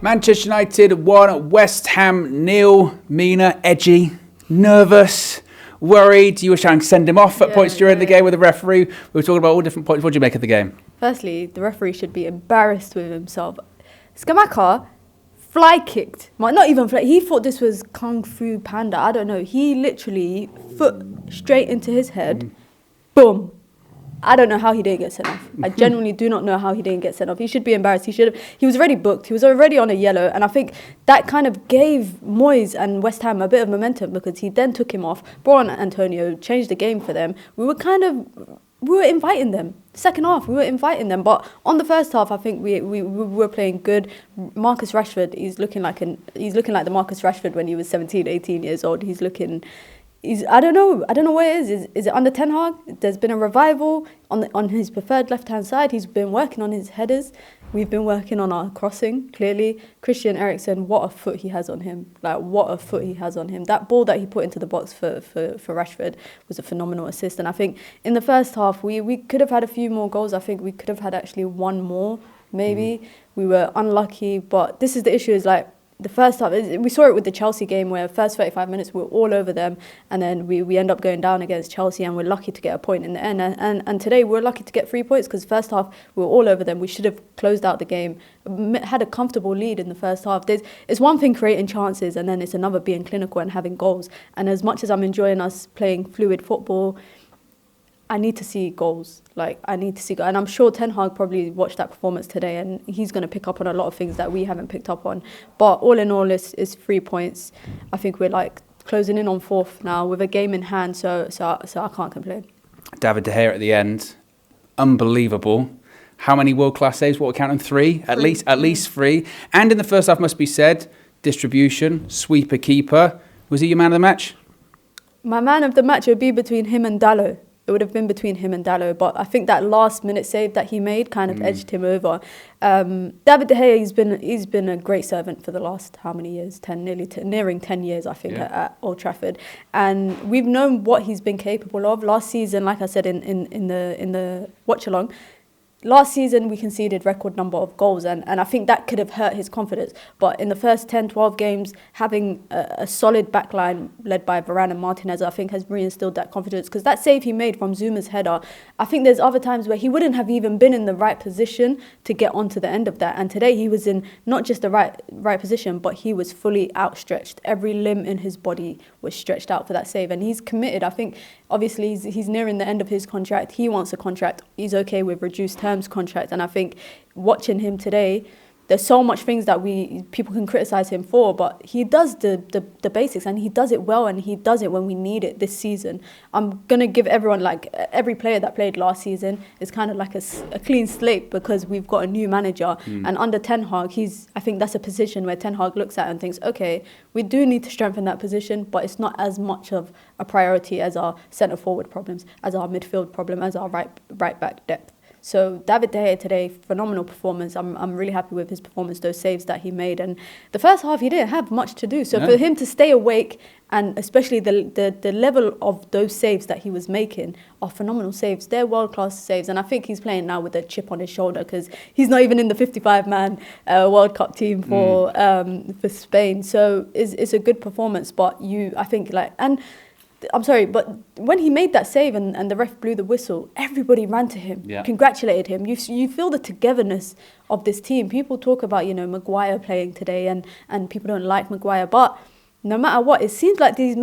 Manchester United 1, West Ham 0. Mina, edgy, nervous, worried. You were trying to send him off at points during the game with the referee. We were talking about all different points. What do you make of the game? Firstly, the referee should be embarrassed with himself. Skamaka fly kicked. Not even fly. He thought this was Kung Fu Panda. I don't know. He literally foot straight into his head. Boom. I don't know how he didn't get sent off. I genuinely do not know how he didn't get sent off. He should be embarrassed. He was already booked. He was already on a yellow. And I think that kind of gave Moyes and West Ham a bit of momentum because he then took him off, brought on Antonio, changed the game for them. We were inviting them. Second half, we were inviting them. But on the first half, I think we were playing good. Marcus Rashford, he's looking like the Marcus Rashford when he was 17, 18 years old. I don't know what it is. Is it under Ten Hag? There's been a revival on his preferred left-hand side. He's been working on his headers. We've been working on our crossing, clearly. Christian Eriksen, what a foot he has on him. That ball that he put into the box for Rashford was a phenomenal assist. And I think in the first half, we could have had a few more goals. I think we could have had actually one more, maybe. We were unlucky. But this is the issue, is like, the first half, we saw it with the Chelsea game where first 35 minutes we were all over them, and then we end up going down against Chelsea and we're lucky to get a point in the end. And today we're lucky to get 3 points because first half we were all over them. We should have closed out the game, had a comfortable lead in the first half. It's one thing creating chances and then it's another being clinical and having goals. And as much as I'm enjoying us playing fluid football, I need to see goals. And I'm sure Ten Hag probably watched that performance today and he's going to pick up on a lot of things that we haven't picked up on. But all in all, it's 3 points. I think we're closing in on fourth now with a game in hand, so I can't complain. David De Gea at the end, unbelievable. How many world-class saves? What we're counting? 3? At least 3. And in the first half, must be said, distribution, sweeper, keeper. Was he your man of the match? My man of the match would be between him and Dalot. It would have been between him and Dalot, but I think that last-minute save that he made kind of edged him over. David De Gea, he's been a great servant for the last how many years? Nearing 10 years, I think, at Old Trafford. And we've known what he's been capable of. Last season, like I said in the watch-along, last season we conceded record number of goals and I think that could have hurt his confidence. But in the first 10, 12 games, having a solid backline led by Varane and Martinez, I think has reinstilled that confidence. Because that save he made from Zuma's header, I think there's other times where he wouldn't have even been in the right position to get onto the end of that. And today he was in not just the right position, but he was fully outstretched. Every limb in his body was stretched out for that save. And he's committed. I think, obviously, he's nearing the end of his contract. He wants a contract. He's okay with reduced terms contract, and I think watching him today, there's so much things that people can criticize him for, but he does the basics and he does it well, and he does it when we need it this season. I'm gonna give everyone, every player that played last season is kind of like a clean slate because we've got a new manager, and under Ten Hag, I think that's a position where Ten Hag looks at and thinks, okay, we do need to strengthen that position, but it's not as much of a priority as our centre forward problems, as our midfield problem, as our right back depth. So David De Gea today, phenomenal performance. I'm really happy with his performance, those saves that he made. And the first half, he didn't have much to do. So for him to stay awake, and especially the level of those saves that he was making are phenomenal saves. They're world-class saves. And I think he's playing now with a chip on his shoulder because he's not even in the 55-man World Cup team for Spain. So it's a good performance. But I'm sorry, but when he made that save and the ref blew the whistle, everybody ran to him, congratulated him. You feel the togetherness of this team. People talk about, Maguire playing today and people don't like Maguire, but no matter what, it seems like these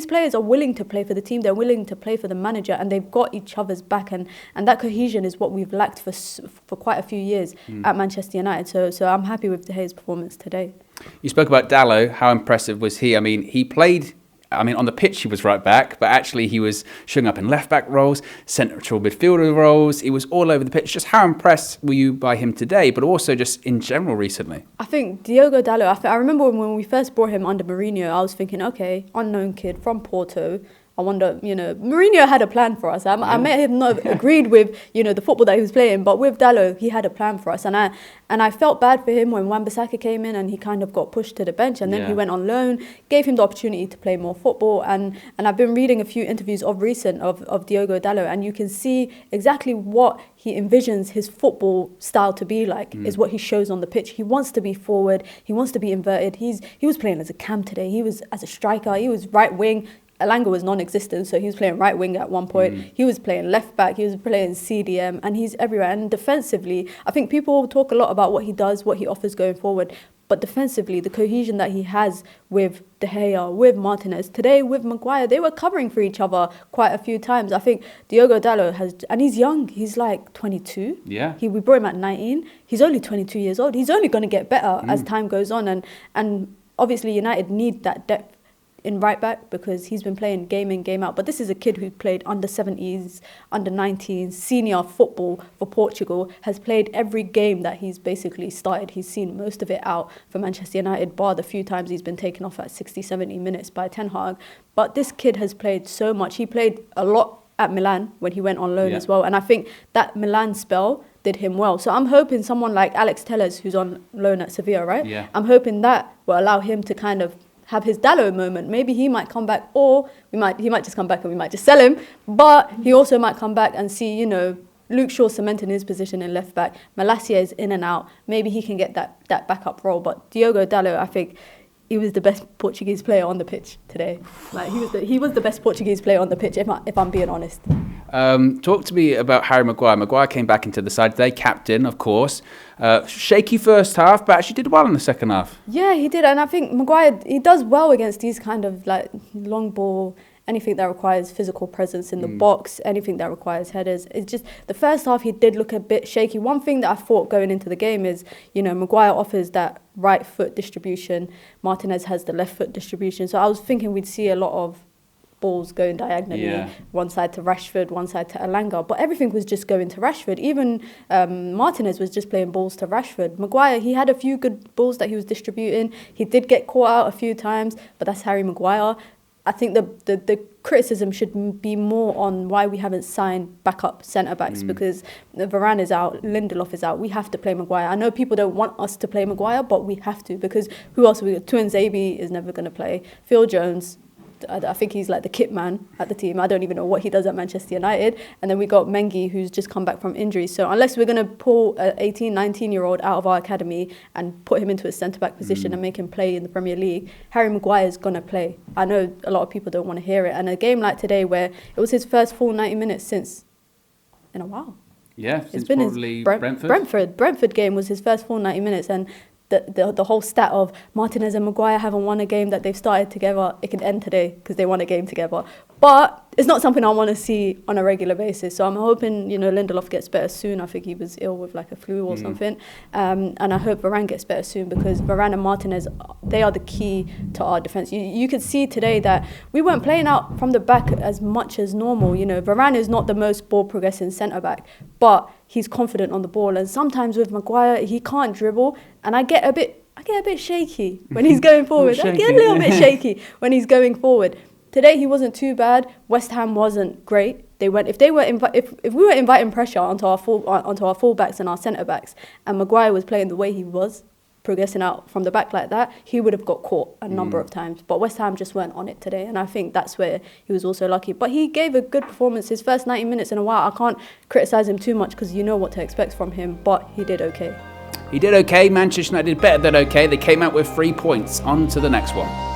players are willing to play for the team, they're willing to play for the manager, and they've got each other's back, and that cohesion is what we've lacked for quite a few years at Manchester United. So I'm happy with De Gea's performance today. You spoke about Dalot. How impressive was he? I mean, he played... on the pitch he was right back, but actually he was showing up in left back roles, central midfielder roles. He was all over the pitch. Just how impressed were you by him today, but also just in general recently? I think Diogo Dalot, I remember when we first brought him under Mourinho, I was thinking, okay, unknown kid from Porto, I wonder, Mourinho had a plan for us. I may have not agreed with, the football that he was playing, but with Dalot, he had a plan for us. And I felt bad for him when Wan-Bissaka came in and he kind of got pushed to the bench, and then he went on loan, gave him the opportunity to play more football. And I've been reading a few interviews of Diogo Dalot, and you can see exactly what he envisions his football style to be like, is what he shows on the pitch. He wants to be forward, he wants to be inverted. He was playing as a cam today, he was as a striker, he was right wing. Elanga was non-existent, so he was playing right wing at one point. He was playing left back, he was playing CDM, and he's everywhere. And defensively, I think people talk a lot about what he does, what he offers going forward. But defensively, the cohesion that he has with De Gea, with Martinez, today with Maguire, they were covering for each other quite a few times. I think Diogo Dalot has, and he's young, he's like 22. Yeah. We brought him at 19. He's only 22 years old. He's only going to get better as time goes on. And obviously United need that depth in right back because he's been playing game in, game out. But this is a kid who played under 17s, under 19s, senior football for Portugal, has played every game that he's basically started. He's seen most of it out for Manchester United, bar the few times he's been taken off at 60, 70 minutes by Ten Hag. But this kid has played so much. He played a lot at Milan when he went on loan as well. And I think that Milan spell did him well. So I'm hoping someone like Alex Telles, who's on loan at Sevilla, right? Yeah. I'm hoping that will allow him to kind of have his Dalot moment. Maybe he might come back, or he might just come back and we might just sell him. But he also might come back and see, Luke Shaw cementing his position in left back. Malacia is in and out. Maybe he can get that backup role. But Diogo Dalot, I think he was the best Portuguese player on the pitch today. Like he was the best Portuguese player on the pitch, if I'm being honest. Talk to me about Harry Maguire. Maguire came back into the side today, captain, of course. Shaky first half, but actually did well in the second half. Yeah, he did. And I think Maguire, he does well against these kind of like long ball, anything that requires physical presence in the box, anything that requires headers. It's just the first half he did look a bit shaky. One thing that I thought going into the game is, Maguire offers that right foot distribution. Martinez has the left foot distribution. So I was thinking we'd see a lot of balls going diagonally, one side to Rashford, one side to Elanga, but everything was just going to Rashford. Even Martinez was just playing balls to Rashford. Maguire, he had a few good balls that he was distributing. He did get caught out a few times, but that's Harry Maguire. I think the criticism should be more on why we haven't signed backup centre-backs because Varane is out, Lindelof is out. We have to play Maguire. I know people don't want us to play Maguire, but we have to because who else? We got Tuanzebe is never going to play. Phil Jones, I think he's like the kit man at the team. I don't even know what he does at Manchester United. And then we got Mengi, who's just come back from injury. So unless we're going to pull an 18, 19-year-old out of our academy and put him into a centre-back position and make him play in the Premier League, Harry Maguire's going to play. I know a lot of people don't want to hear it. And a game like today where it was his first full 90 minutes since in a while. Yeah, it's been probably his Brentford. Brentford game was his first full 90 minutes. And the whole stat of Martinez and Maguire haven't won a game that they've started together, it could end today because they won a game together. But it's not something I want to see on a regular basis. So I'm hoping, Lindelof gets better soon. I think he was ill with like a flu or something. And I hope Varane gets better soon because Varane and Martinez, they are the key to our defence. You could see today that we weren't playing out from the back as much as normal. Varane is not the most ball progressing centre-back, but he's confident on the ball. And sometimes with Maguire, he can't dribble. And I get a bit shaky when he's going forward. I get a little bit shaky when he's going forward. Today he wasn't too bad. West Ham wasn't great. If we were inviting pressure onto our fullbacks and our centre backs, and Maguire was playing the way he was, progressing out from the back like that, he would have got caught a number of times. But West Ham just weren't on it today, and I think that's where he was also lucky. But he gave a good performance. His first 90 minutes in a while, I can't criticise him too much because you know what to expect from him. But he did okay. He did okay. Manchester United did better than okay. They came out with 3 points. On to the next one.